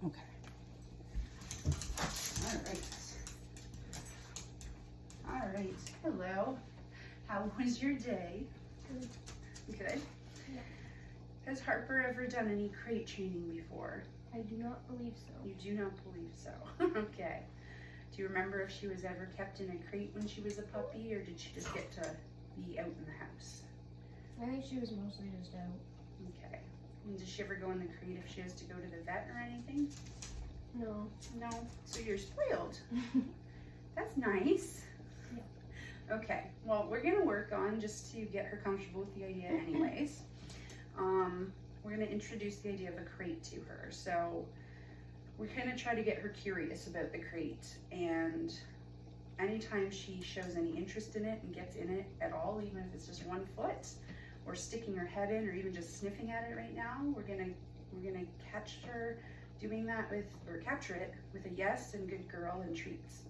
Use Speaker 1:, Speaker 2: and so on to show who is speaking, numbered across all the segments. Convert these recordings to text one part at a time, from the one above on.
Speaker 1: Okay. All right. All right. Hello. How was your day?
Speaker 2: Good.
Speaker 1: Good.
Speaker 2: Yeah.
Speaker 1: Has Harper ever done any crate training before?
Speaker 2: I do not believe so.
Speaker 1: You do not believe so. Okay. Do you remember if she was ever kept in a crate when she was a puppy, or did she just get to be out in the house?
Speaker 2: I think she was mostly just out.
Speaker 1: Okay. And does she ever go in the crate if she has to go to the vet or anything?
Speaker 2: No.
Speaker 1: No. So you're spoiled. That's nice.
Speaker 2: Yeah.
Speaker 1: Okay. Well, we're gonna work on just to get her comfortable with the idea anyways. We're gonna introduce the idea of a crate to her. So we're gonna try to get her curious about the crate, and anytime she shows any interest in it and gets in it at all, even if it's just 1 foot, or sticking her head in, or even just sniffing at it right now, we're gonna catch her doing that with, or capture it with a yes and good girl and treats.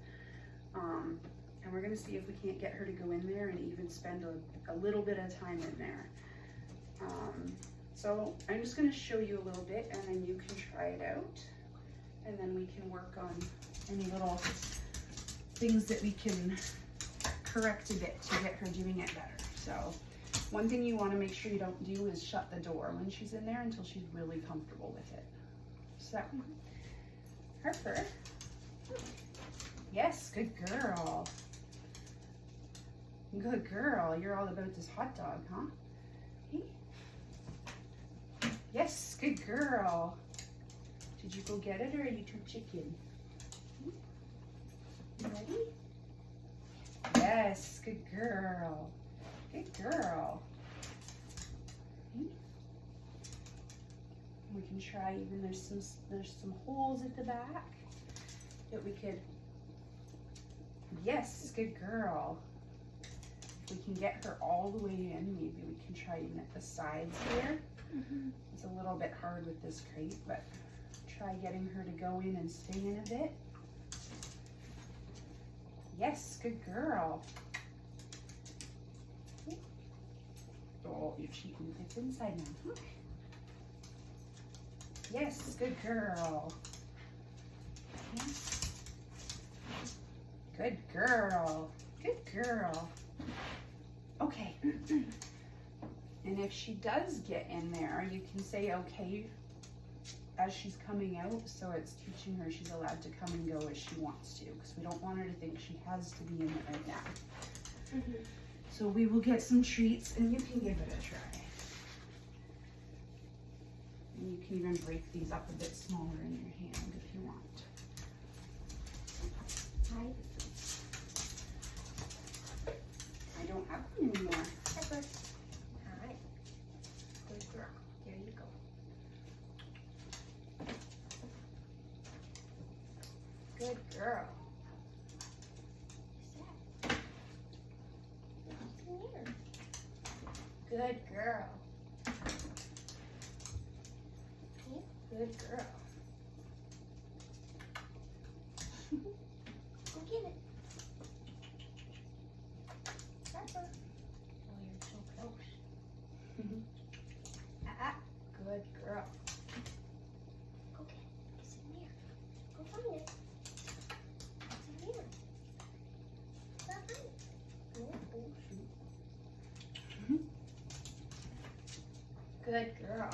Speaker 1: And we're gonna see if we can't get her to go in there and even spend a little bit of time in there. So I'm just gonna show you a little bit, and then you can try it out, and then we can work on any little things that we can correct a bit to get her doing it better. So one thing you want to make sure you don't do is shut the door when she's in there until she's really comfortable with it. So, Harper. Yes, good girl. Good girl. You're all about this hot dog, huh? Hey. Yes, good girl. Did you go get it, or are you too chicken? You ready? Yes, good girl. Good girl. We can try even, there's some holes at the back that we could, yes, good girl. If we can get her all the way in, maybe we can try even at the sides here. It's a little bit hard with this crate, but try getting her to go in and stay in a bit. Yes, good girl. Oh, you're cheating. It's inside now. Yes, good girl. Good girl. Good girl. Okay. And if she does get in there, you can say okay as she's coming out, so it's teaching her she's allowed to come and go as she wants to, because we don't want her to think she has to be in it right now. So we will get some treats, and you can give it a try. And you can even break these up a bit smaller in your hand if you want.
Speaker 2: Hi.
Speaker 1: I don't have one anymore.
Speaker 2: Pepper. Hi. Good girl. There you go. Good girl. Good girl. Good girl. Go get it. Pepper. Oh, you're so close. Good girl. Go get it. It's in here. Go find it. It's in here. Go find it. Oh, shoot. Good girl.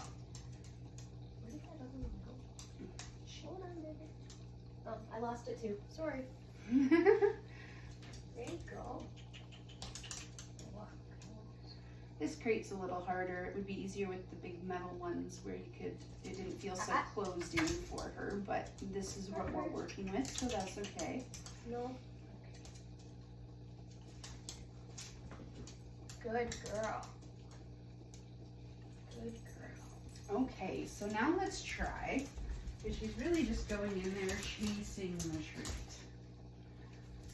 Speaker 2: Where did that other one go? Hold on, baby. Oh, I lost it too. Sorry. There you go.
Speaker 1: This crate's a little harder. It would be easier with the big metal ones where you could, it didn't feel so closed in for her, but this is what we're working with, so that's okay.
Speaker 2: No. Good girl. Good girl.
Speaker 1: Okay, so now let's try, because she's really just going in there chasing the treat.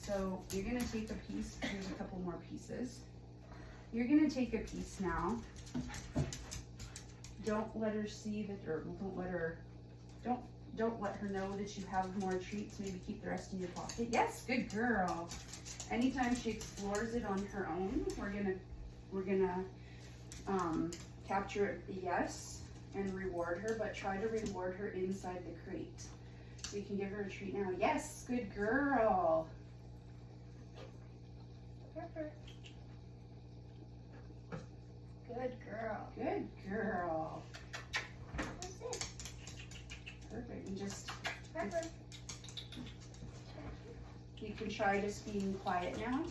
Speaker 1: So you're gonna take a piece, here's a couple more pieces. You're gonna take a piece now. Don't let her see that, or don't let her know that you have more treats. Maybe keep the rest in your pocket. Yes, good girl. Anytime she explores it on her own, we're gonna capture it, yes, and reward her, but try to reward her inside the crate. So you can give her a treat now. Yes, good girl.
Speaker 2: Harper. Good girl.
Speaker 1: Good girl.
Speaker 2: What's this?
Speaker 1: Perfect. And just,
Speaker 2: Harper.
Speaker 1: you can try just being quiet now.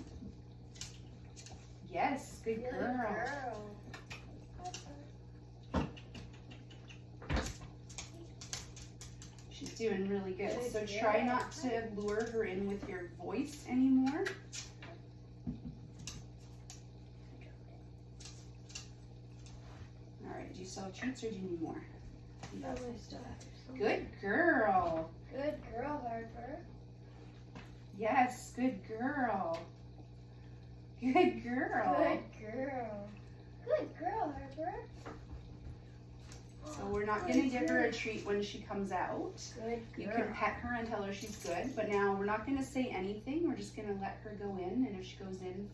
Speaker 1: Yes, good girl.
Speaker 2: Harper.
Speaker 1: She's doing really good.
Speaker 2: Good
Speaker 1: So
Speaker 2: girl.
Speaker 1: try not to lure her in with your voice anymore. All right, do you still have treats or do you need more?
Speaker 2: Oh, I still have some.
Speaker 1: Good girl.
Speaker 2: Good girl, Harper.
Speaker 1: Yes, good girl. Good girl.
Speaker 2: Good girl. Good girl, Harper.
Speaker 1: So we're not gonna give her a treat when she comes out.
Speaker 2: Good
Speaker 1: You
Speaker 2: girl.
Speaker 1: can pet her and tell her she's good, but now we're not gonna say anything. We're just gonna let her go in, and if she goes in,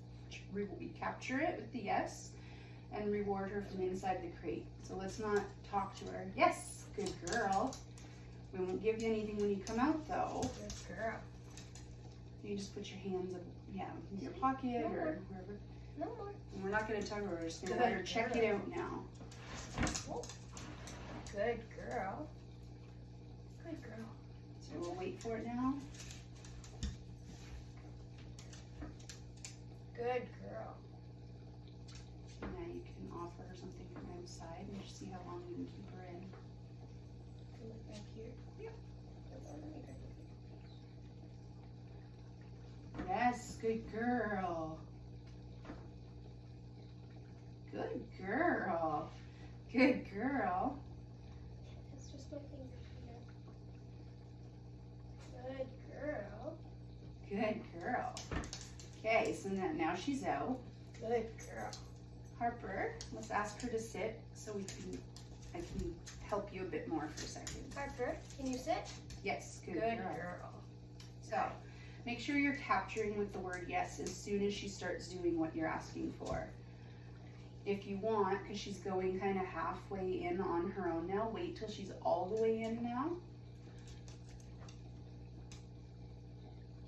Speaker 1: we capture it with the yes and reward her from inside the crate. So let's not talk to her. Yes, good girl. We won't give you anything when you come out though.
Speaker 2: Good girl.
Speaker 1: You just put your hands in your pocket or wherever.
Speaker 2: No more.
Speaker 1: And we're not gonna tug her, we're just gonna
Speaker 2: Good
Speaker 1: let her check it
Speaker 2: girl.
Speaker 1: out now.
Speaker 2: Good girl. Good girl.
Speaker 1: So we'll wait for it now.
Speaker 2: Good girl.
Speaker 1: Now you can offer her something from outside and just see how long you can keep her in.
Speaker 2: Can look back here.
Speaker 1: Yeah.
Speaker 2: Good
Speaker 1: Yes, good girl. Good girl. Good girl.
Speaker 2: It's just my fingers here. Good girl.
Speaker 1: Good girl. Okay, so now she's out.
Speaker 2: Good girl.
Speaker 1: Harper, let's ask her to sit so I can help you a bit more for a second.
Speaker 2: Harper, can you sit?
Speaker 1: Yes, good,
Speaker 2: Good
Speaker 1: girl.
Speaker 2: girl.
Speaker 1: So make sure you're capturing with the word yes as soon as she starts doing what you're asking for. If you want, because she's going kind of halfway in on her own now, wait till she's all the way in now.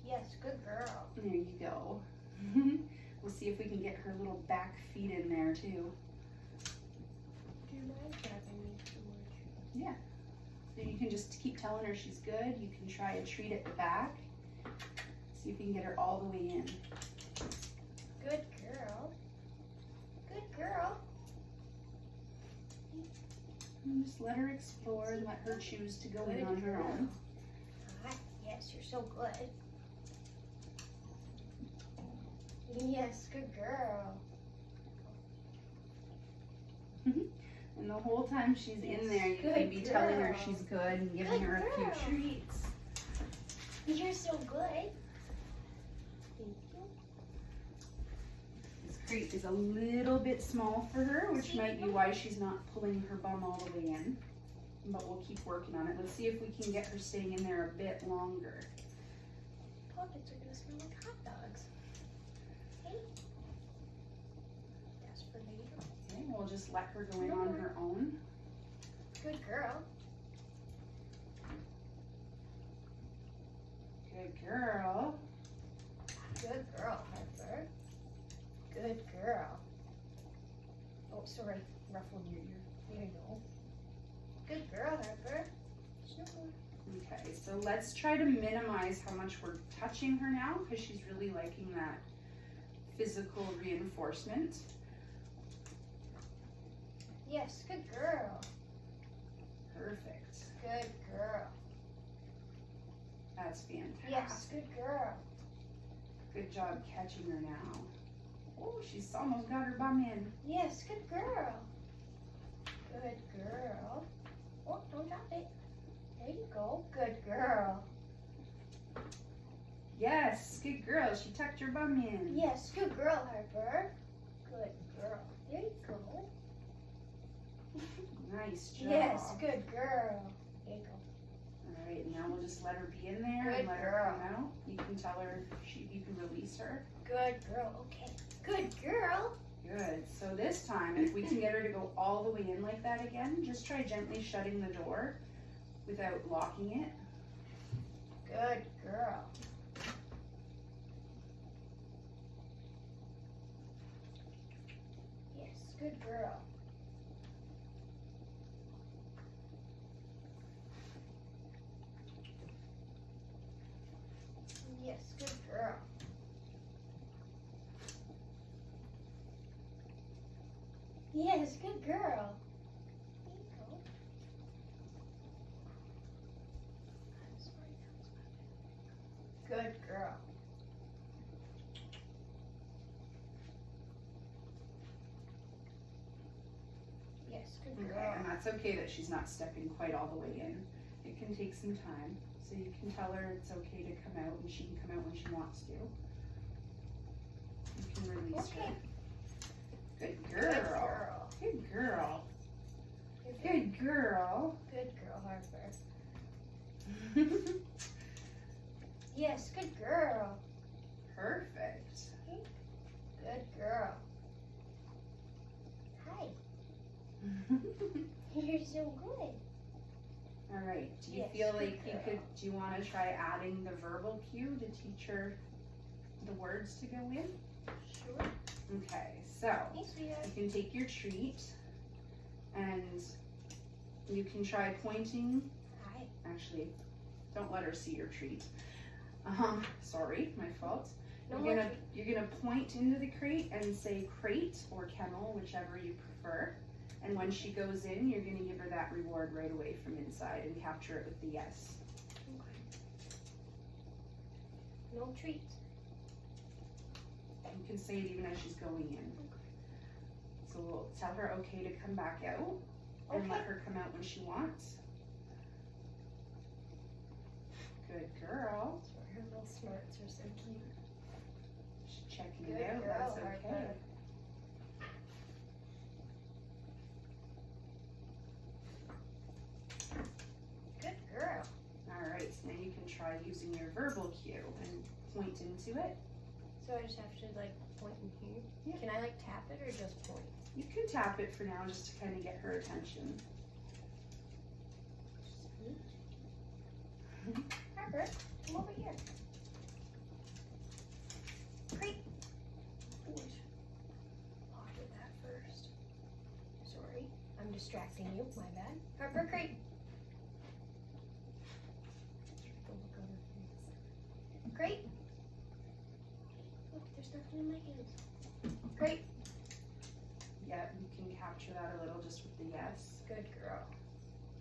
Speaker 2: Yes, good girl.
Speaker 1: There you go. We'll see if we can get her little back feet in there too.
Speaker 2: Do you mind grabbing me too much?
Speaker 1: So you can just keep telling her she's good. You can try a treat at the back. See if you can get her all the way in.
Speaker 2: Good girl. Good girl.
Speaker 1: And just let her explore and let her choose to go in
Speaker 2: Good
Speaker 1: on her
Speaker 2: girl.
Speaker 1: own.
Speaker 2: Ah, yes, you're so good. Yes, good girl.
Speaker 1: And the whole time she's in there, you can
Speaker 2: Good
Speaker 1: be telling her
Speaker 2: girl.
Speaker 1: she's good and giving
Speaker 2: Good
Speaker 1: her a
Speaker 2: girl.
Speaker 1: few treats.
Speaker 2: You're so good. Thank you.
Speaker 1: This crate is a little bit small for her, which might be why she's not pulling her bum all the way in. But we'll keep working on it. Let's see if we can get her staying in there a bit longer.
Speaker 2: Pockets are gonna smell like hot dogs. Hey. That's for later.
Speaker 1: Okay, we'll just let her go in on her own.
Speaker 2: Good girl.
Speaker 1: Good girl.
Speaker 2: Good girl, Harper. Good girl. Oh, sorry. Ruffled your ear. There you go. Good girl, Harper. Snuggle.
Speaker 1: Okay, so let's try to minimize how much we're touching her now because she's really liking that physical reinforcement.
Speaker 2: Yes, good girl.
Speaker 1: Perfect.
Speaker 2: Good girl.
Speaker 1: That's fantastic.
Speaker 2: Yes, good girl.
Speaker 1: Good job catching her now. Oh, she's almost got her bum in.
Speaker 2: Yes, good girl. Good girl. Oh, don't drop it. There you go. Good girl.
Speaker 1: Yes, good girl. She tucked her bum in.
Speaker 2: Yes, good girl, Harper. Good girl. There you go.
Speaker 1: Nice job.
Speaker 2: Yes, good girl. There you go.
Speaker 1: All right, now we'll just let her be in there
Speaker 2: Good
Speaker 1: and let her
Speaker 2: girl.
Speaker 1: come out. You can tell her, you can release her.
Speaker 2: Good girl. Okay. Good girl.
Speaker 1: Good. So this time, if we can get her to go all the way in like that again, just try gently shutting the door without locking it.
Speaker 2: Good girl. Yes, good girl. Yes, good girl. Yes, good girl. There you go. I'm sorry, that was my bad. Good girl. Yes, good
Speaker 1: Okay,
Speaker 2: girl.
Speaker 1: and that's okay that she's not stepping quite all the way in. It can take some time. So you can tell her it's okay to come out and she can come out when she wants to. You can release
Speaker 2: Okay.
Speaker 1: her. Good
Speaker 2: Good
Speaker 1: girl.
Speaker 2: girl.
Speaker 1: Good girl.
Speaker 2: Good
Speaker 1: Good girl.
Speaker 2: girl, Harper. Yes, good girl.
Speaker 1: Perfect.
Speaker 2: Good girl. Hi. You're so good.
Speaker 1: All right. Do you
Speaker 2: Yes,
Speaker 1: feel
Speaker 2: good
Speaker 1: like you
Speaker 2: girl.
Speaker 1: could? Do you want to try adding the verbal cue to teach her the words to go in?
Speaker 2: Sure.
Speaker 1: Okay. So
Speaker 2: Hey, sweetheart.
Speaker 1: you can take your treat, and you can try pointing.
Speaker 2: Hi.
Speaker 1: Actually, don't let her see your treat. Sorry, my fault.
Speaker 2: No
Speaker 1: You're
Speaker 2: more
Speaker 1: gonna
Speaker 2: treat.
Speaker 1: you're gonna point into the crate and say crate or kennel, whichever you prefer. And when she goes in, you're gonna give her that reward right away from inside and capture it with the yes.
Speaker 2: No treat.
Speaker 1: You can say it even as she's going in. So we'll tell her okay to come back out and
Speaker 2: Okay.
Speaker 1: let her come out when she wants. Good girl.
Speaker 2: Her little smarts are so cute.
Speaker 1: She's checking
Speaker 2: Good
Speaker 1: it out.
Speaker 2: girl,
Speaker 1: That's okay.
Speaker 2: Harper. Good girl.
Speaker 1: All right. So now you can try using your verbal cue and point into it.
Speaker 2: So I just have to like point in here.
Speaker 1: Yeah.
Speaker 2: Can I like tap it or just point?
Speaker 1: You can tap it for now just to kind of get her attention.
Speaker 2: Harper, come over here. Great. Pocket that first. Sorry, I'm distracting you. My bad. Harper, great. Great. Look, there's nothing in my hands. Great.
Speaker 1: Yeah, you can capture that a little just with the yes.
Speaker 2: Good girl.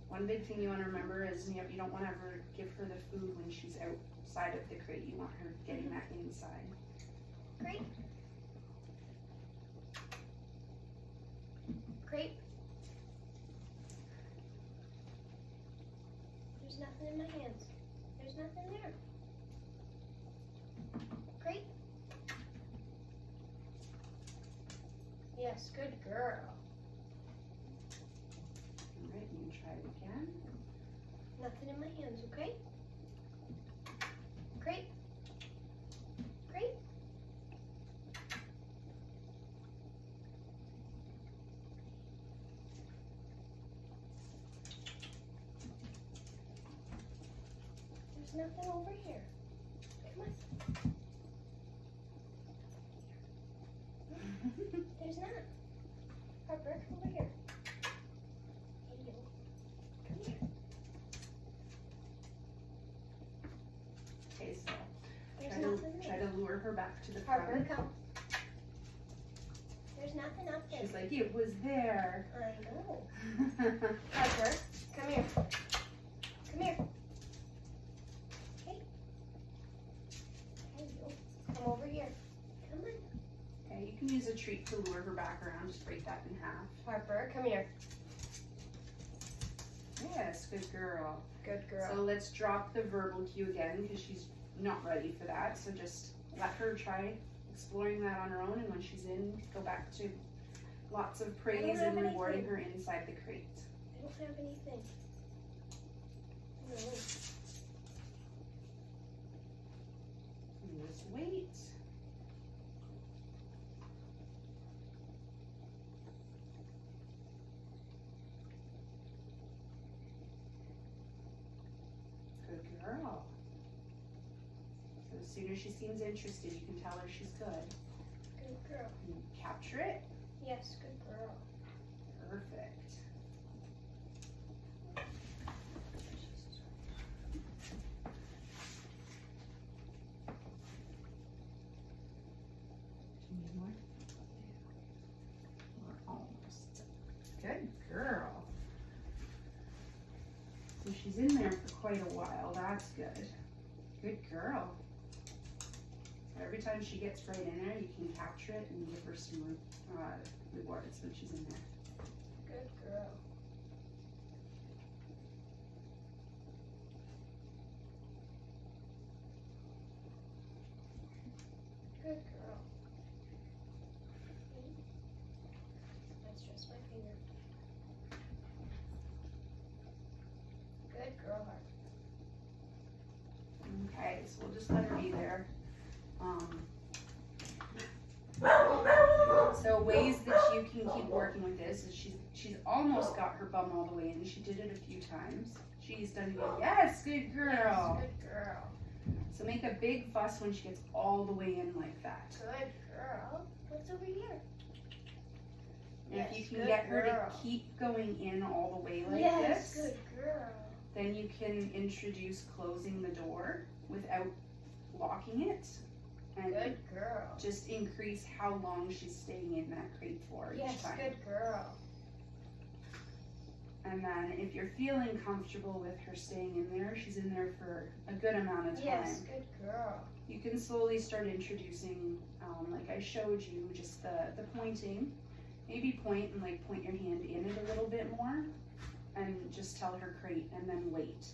Speaker 1: One big thing you want to remember is you don't want to ever give her the food when she's outside of the crate. You want her getting that inside.
Speaker 2: Great. Great. There's nothing in my hands. There's nothing there. Great. Yes, good girl.
Speaker 1: All right, you can try it again.
Speaker 2: Nothing in my hands, okay? Great. Great. There's nothing over here. Come on. There's not. Harper, come over here. Hey, you. Come here.
Speaker 1: Okay, so
Speaker 2: There's
Speaker 1: try
Speaker 2: nothing
Speaker 1: to, try
Speaker 2: there.
Speaker 1: to lure her back to the
Speaker 2: Harper,
Speaker 1: front.
Speaker 2: come. There's nothing up there.
Speaker 1: She's like, it was there.
Speaker 2: I know. Harper, come here. Come here. Hey. Hey, you. Come over here. Come on.
Speaker 1: Okay, you can use a treat to lure her back around. Just break that in half.
Speaker 2: Harper, come here.
Speaker 1: Yes, good girl.
Speaker 2: Good girl.
Speaker 1: So let's drop the verbal cue again because she's not ready for that. So just let her try exploring that on her own, and when she's in, go back to lots of praise
Speaker 2: have
Speaker 1: and rewarding
Speaker 2: anything.
Speaker 1: her inside the crate.
Speaker 2: I don't have anything. No.
Speaker 1: And just wait. girl. So as soon as she seems interested, you can tell her she's good.
Speaker 2: Good girl.
Speaker 1: You capture it.
Speaker 2: Yes, good girl.
Speaker 1: Perfect. Do you need more? We're almost. Good girl. So she's in there for quite a while. That's good. Good girl. So every time she gets right in there, you can capture it and give her some rewards when she's in there.
Speaker 2: Good girl. Good girl. Let's just my finger. Good girl, heart.
Speaker 1: Okay, so we'll just let her be there. So ways that you can keep working with this is she's almost got her bum all the way in. She did it a few times. She's done good. Yes, good girl.
Speaker 2: Yes, good girl.
Speaker 1: So make a big fuss when she gets all the way in like that.
Speaker 2: Good girl. What's over here?
Speaker 1: And
Speaker 2: Yes,
Speaker 1: if you can
Speaker 2: good
Speaker 1: get her
Speaker 2: girl.
Speaker 1: to keep going in all the way like
Speaker 2: Yes,
Speaker 1: this,
Speaker 2: good girl.
Speaker 1: then you can introduce closing the door without locking it. And
Speaker 2: Good girl.
Speaker 1: just increase how long she's staying in that crate for each
Speaker 2: Yes,
Speaker 1: time.
Speaker 2: good girl.
Speaker 1: And then if you're feeling comfortable with her staying in there, she's in there for a good amount of time.
Speaker 2: Yes, good girl.
Speaker 1: You can slowly start introducing, like I showed you, just the pointing. Maybe point and like point your hand in it a little bit more and just tell her crate and then wait.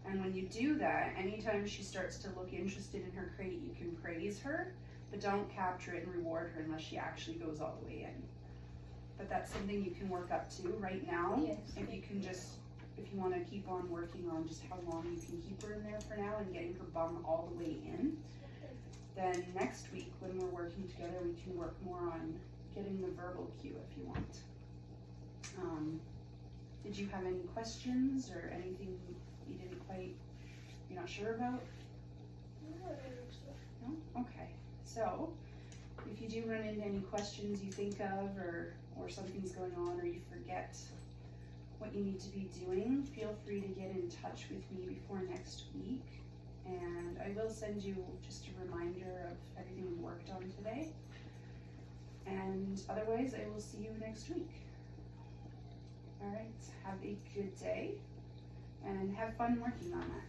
Speaker 1: And when you do that, anytime she starts to look interested in her crate, you can praise her, but don't capture it and reward her unless she actually goes all the way in. But that's something you can work up to right now.
Speaker 2: Yes.
Speaker 1: If you can just, if you want to keep on working on just how long you can keep her in there for now and getting her bum all the way in, then next week when we're working together, we can work more on getting the verbal cue if you want. Did you have any questions or anything you didn't quite, you're not sure about? No? Okay. So, if you do run into any questions you think of or something's going on or you forget what you need to be doing, feel free to get in touch with me before next week. And I will send you just a reminder of everything we worked on today. And otherwise, I will see you next week. All right, have a good day and have fun working on that.